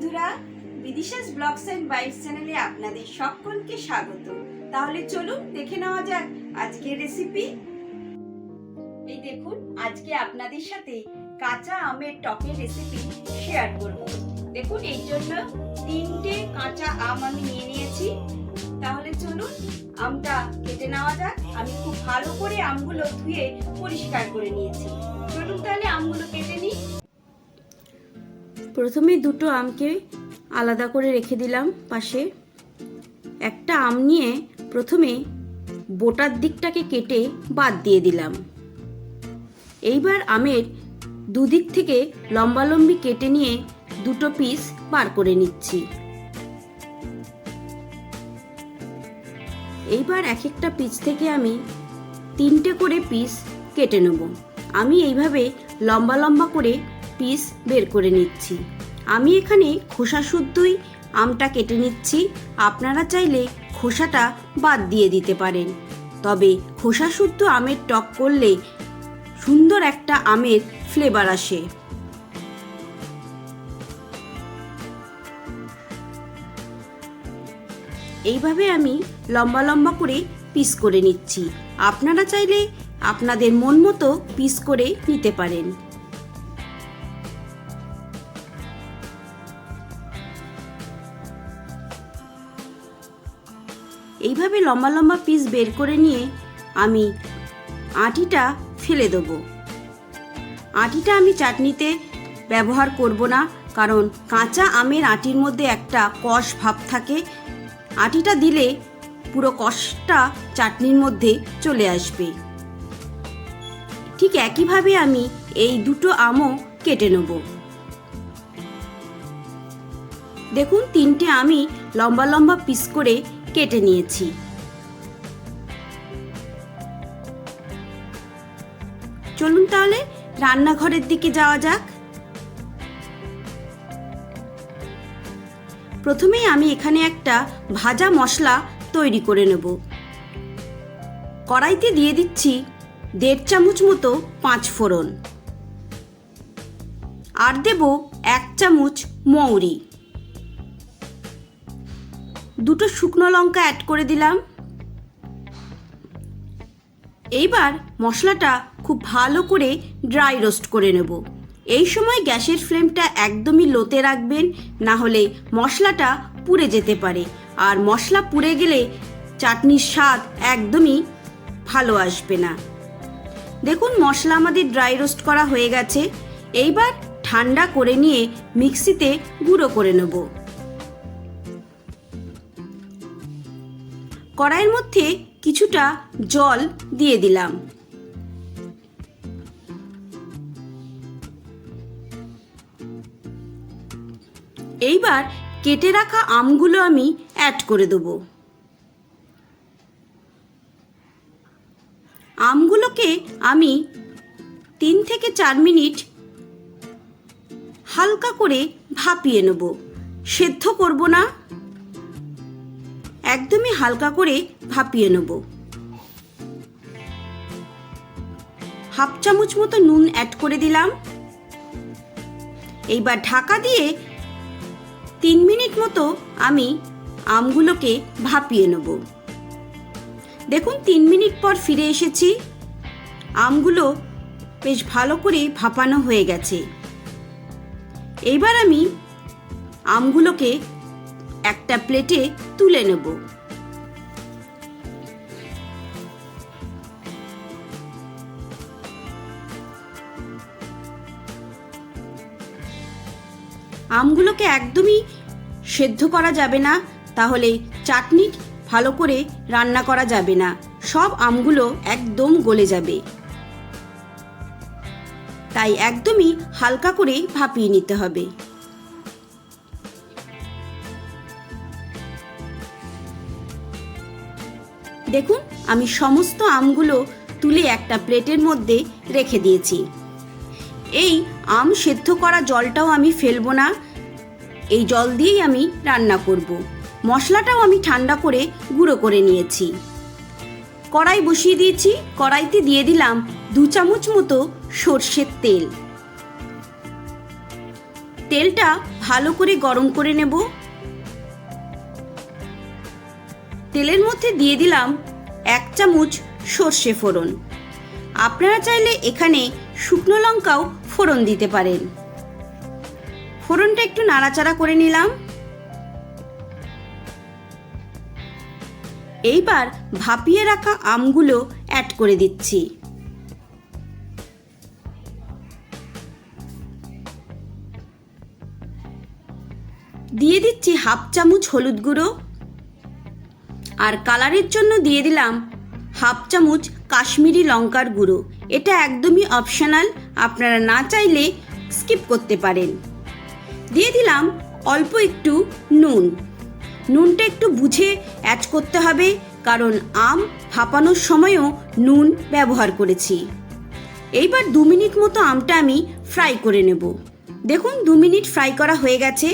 বন্ধুরা, বিদিশাস blogs and bytes চ্যানেলে আপনাদের সকলকে স্বাগত। তাহলে চলুন দেখে নেওয়া যাক আজকের রেসিপি। এই দেখুন, আজকে আপনাদের সাথে কাঁচা আমের টকের রেসিপি শেয়ার করব। দেখুন, এই জন্য 3টে কাঁচা আম আমি নিয়ে নিয়েছি। তাহলে চলুন আমটা কেটে নেওয়া যাক। আমি খুব ভালো করে আমগুলো ধুয়ে পরিষ্কার করে নিয়েছি। চলুন তাহলে আমগুলো কেটে নিই। প্রথমে দুটো আমকে আলাদা করে রেখে দিলাম পাশে। একটা আম নিয়ে প্রথমে বোটার দিকটাকে কেটে বাদ দিয়ে দিলাম। এইবার আমের দুদিক থেকে লম্বালম্বি কেটে নিয়ে দুটো পিস বার করে নিচ্ছি। এইবার এক একটা পিস থেকে আমি 3টে করে পিস কেটে নেব। আমি এইভাবে লম্বা লম্বা করে পিস বের করে নিচ্ছি। আমি এখানে খোসা শুদ্ধই আমটা কেটে নিচ্ছি। আপনারা চাইলে খোসাটা বাদ দিয়ে দিতে পারেন, তবে খোসা শুদ্ধ আমের টক করলে সুন্দর একটা আমের ফ্লেভার আসে। এইভাবে আমি লম্বা লম্বা করে পিস করে নিচ্ছি। আপনারা চাইলে আপনাদের মন মতো পিস করে নিতে পারেন। এইভাবে লম্বা লম্বা পিস বের করে নিয়ে আমি আটিটা ফেলে দেব। আটিটা আমি চাটনিতে ব্যবহার করব না, কারণ কাঁচা আমের আটির মধ্যে একটা কষ ভাব থাকে। আটিটা দিলে পুরো কষটা চাটনির মধ্যে চলে আসবে। ঠিক একইভাবে আমি এই দুটো আমও কেটে নেব। দেখুন, 3টে আমি লম্বা লম্বা পিস করে কেটে নিয়েছি। চলুন তাহলে রান্নাঘরের দিকে যাওয়া যাক। প্রথমেই আমি এখানে একটা ভাজা মশলা তৈরি করে নেব। কড়াইতে দিয়ে দিচ্ছি 1.5 চামচ মতো 5 ফোড়ন, আর দেব 1 চামচ মৌরি, 2টো শুকনো লঙ্কা অ্যাড করে দিলাম। এইবার মশলাটা খুব ভালো করে ড্রাই রোস্ট করে নেব। এই সময় গ্যাসের ফ্লেমটা একদমই লোতে রাখবেন, না হলে মশলাটা পুড়ে যেতে পারে, আর মশলা পুড়ে গেলে চাটনির স্বাদ একদমই ভালো আসবে না। দেখুন, মশলা আমাদের ড্রাই রোস্ট করা হয়ে গেছে। এইবার ঠান্ডা করে নিয়ে মিক্সিতে গুঁড়ো করে নেব। কড়াইয়ের মধ্যে কিছুটা জল দিয়ে দিলাম। এইবার কেটে রাখা আমগুলো আমি অ্যাড করে দেব। আমগুলোকে আমি 3 থেকে 4 মিনিট হালকা করে ভাপিয়ে নেব। সেদ্ধ করব না, একদমই হালকা করে ভাপিয়ে নেব। 1/2 চামচ মতো নুন অ্যাড করে দিলাম। এইবার ঢাকা দিয়ে 3 মিনিট মতো আমি আমগুলোকে ভাপিয়ে নেব। দেখুন, 3 মিনিট পর ফিরে এসেছি। আমগুলো বেশ ভালো করে ভাপানো হয়ে গেছে। এইবার আমি আমগুলোকে একটা প্লেটে তুলে নেব। আমগুলোকে একদমই সেদ্ধ করা যাবে না, তাহলে চাটনি ভালো করে রান্না করা যাবে না। সব আমগুলো একদম গলে যাবে, তাই একদমই হালকা করে ভাপিয়ে নিতে হবে। দেখুন, আমি সমস্ত আমগুলো তুলে একটা প্লেটের মধ্যে রেখে দিয়েছি। এই আম সেদ্ধ করা জলটাও আমি ফেলবো না, এই জল দিয়েই আমি রান্না করব। মশলাটাও আমি ঠান্ডা করে গুঁড়ো করে নিয়েছি। কড়াই বসিয়ে দিয়েছি। কড়াইতে দিয়ে দিলাম 2 চামচ মতো সর্ষের তেল। তেলটা ভালো করে গরম করে নেব। তেলের মধ্যে দিয়ে দিলাম 1 চামচ সর্ষে ফোড়ন। আপনারা চাইলে এখানে শুকনো লঙ্কাও ফোড়ন দিতে পারেন। ফোড়নটা একটু নাড়াচাড়া করে নিলাম। এইবার ভাপিয়ে রাখা আমগুলো অ্যাড করে দিচ্ছি। দিয়ে দিচ্ছি 1/2 চামচ হলুদ গুঁড়ো, আর কালারের জন্য দিয়ে দিলাম 1/2 চামচ কাশ্মীরি লঙ্কার গুঁড়ো। এটা একদমই অপশনাল, আপনারা না চাইলে স্কিপ করতে পারেন। দিয়ে দিলাম অল্প একটু নুন। নুনটা একটু বুঝে অ্যাড করতে হবে, কারণ আম ভাপানোর সময়ও নুন ব্যবহার করেছি। এইবার 2 মিনিট মতো আমটা আমি ফ্রাই করে নেব। দেখুন 2 মিনিট ফ্রাই করা হয়ে গেছে।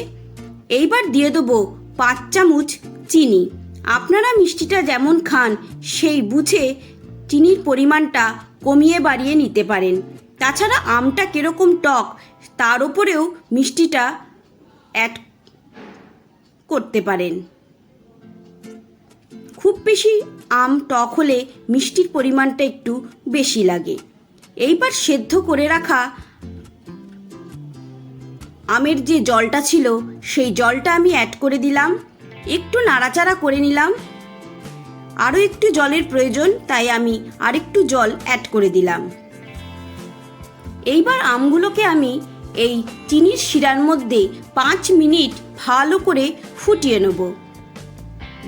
এইবার দিয়ে দেবো 5 চামচ চিনি। আপনারা মিষ্টিটা যেমন খান সেই বুঝে চিনির পরিমাণটা কমিয়ে বাড়িয়ে নিতে পারেন। তাছাড়া আমটা কীরকম টক তার উপরেও মিষ্টিটা অ্যাড করতে পারেন। খুব বেশি আম টক হলে মিষ্টির পরিমাণটা একটু বেশি লাগে। এইবার সেদ্ধ করে রাখা আমের যে জলটা ছিল সেই জলটা আমি অ্যাড করে দিলাম। একটু নাড়াচাড়া করে নিলাম। আরও একটু জলের প্রয়োজন, তাই আমি আরেকটু জল অ্যাড করে দিলাম। এইবার আমগুলোকে আমি এই চিনির শিরার মধ্যে 5 মিনিট ভালো করে ফুটিয়ে নেব,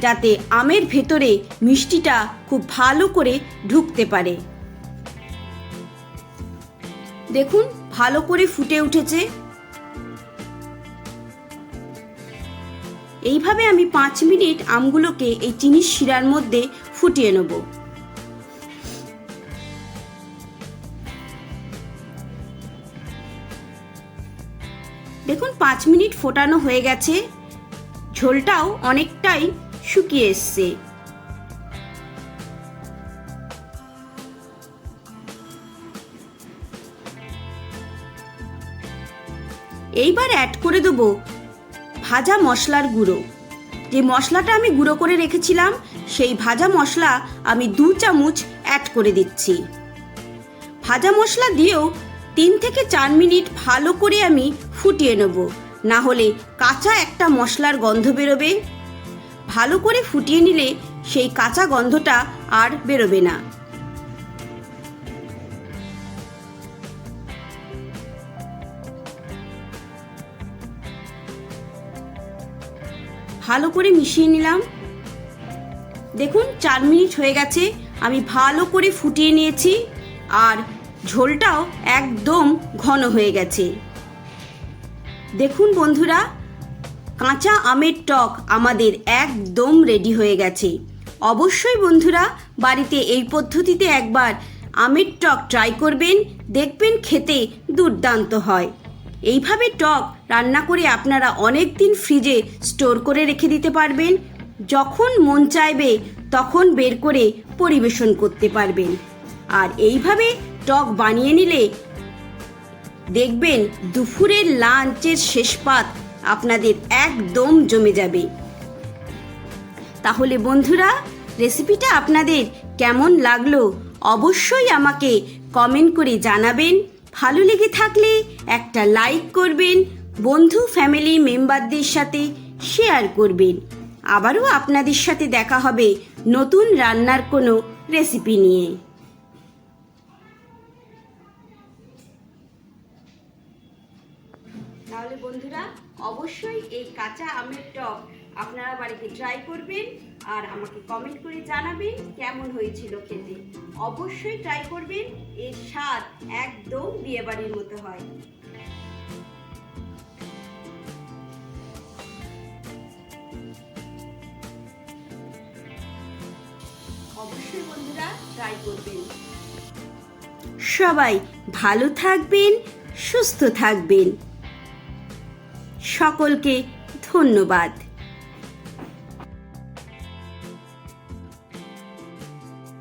যাতে আমের ভেতরে মিষ্টিটা খুব ভালো করে ঢুকতে পারে। দেখুন ভালো করে ফুটে উঠেছে। এইভাবে আমি 5 মিনিট আমগুলোকে এই চিনির শিরার মধ্যে ফুটিয়ে নেব। দেখুন 5 মিনিট ফোটানো হয়ে গেছে। ঝোলটাও অনেকটাই শুকিয়ে এসছে। এইবার অ্যাড করে দেবো ভাজা মশলার গুঁড়ো। যে মশলাটা আমি গুঁড়ো করে রেখেছিলাম সেই ভাজা মশলা আমি 2 চামচ অ্যাড করে দিচ্ছি। ভাজা মশলা দিয়েও 3 থেকে 4 মিনিট ভালো করে আমি ফুটিয়ে নেব, না হলে কাঁচা একটা মশলার গন্ধ বেরোবে। ভালো করে ফুটিয়ে নিলে সেই কাঁচা গন্ধটা আর বেরোবে না। ভালো করে মিশিয়ে নিলাম। দেখুন 4 মিনিট হয়ে গেছে, আমি ভালো করে ফুটিয়ে নিয়েছি, আর ঝোলটাও একদম ঘন হয়ে গেছে। দেখুন বন্ধুরা, কাঁচা আমের টক আমাদের একদম রেডি হয়ে গেছে। অবশ্যই বন্ধুরা বাড়িতে এই পদ্ধতিতে একবার আমের টক ট্রাই করবেন, দেখবেন খেতে দুর্দান্ত হয়। এইভাবে টক রান্না করে আপনারা অনেক দিন ফ্রিজে স্টোর করে রেখে দিতে পারবেন। যখন মন চাইবে তখন বের করে পরিবেশন করতে পারবেন। আর এইভাবে টক বানিয়ে নিলে দেখবেন দুপুরের লাঞ্চের শেষ পাত আপনাদের একদম জমে যাবে। তাহলে বন্ধুরা, রেসিপিটা আপনাদের কেমন লাগলো অবশ্যই আমাকে কমেন্ট করে জানাবেন। ভালো লেগে থাকলে একটা লাইক করবেন, বন্ধু ফ্যামিলি মেম্বারদের সাথে শেয়ার করবেন। আবারও আপনাদের সাথে দেখা হবে নতুন রান্নার কোনো রেসিপি নিয়ে। তাহলে বন্ধুরা অবশ্যই এই কাঁচা আমের টক আপনারা বাড়িতে ট্রাই করবেন আর আমাকে কমেন্ট করে জানাবেন কেমন হয়েছিল খেতে। অবশ্যই ট্রাই করবেন, এর স্বাদ একদম বিয়েবাড়ির মতো হয়। অবশ্যই বন্ধুরা ট্রাই করবেন। সবাই ভালো থাকবেন, সুস্থ থাকবেন। সকলকে ধন্যবাদ।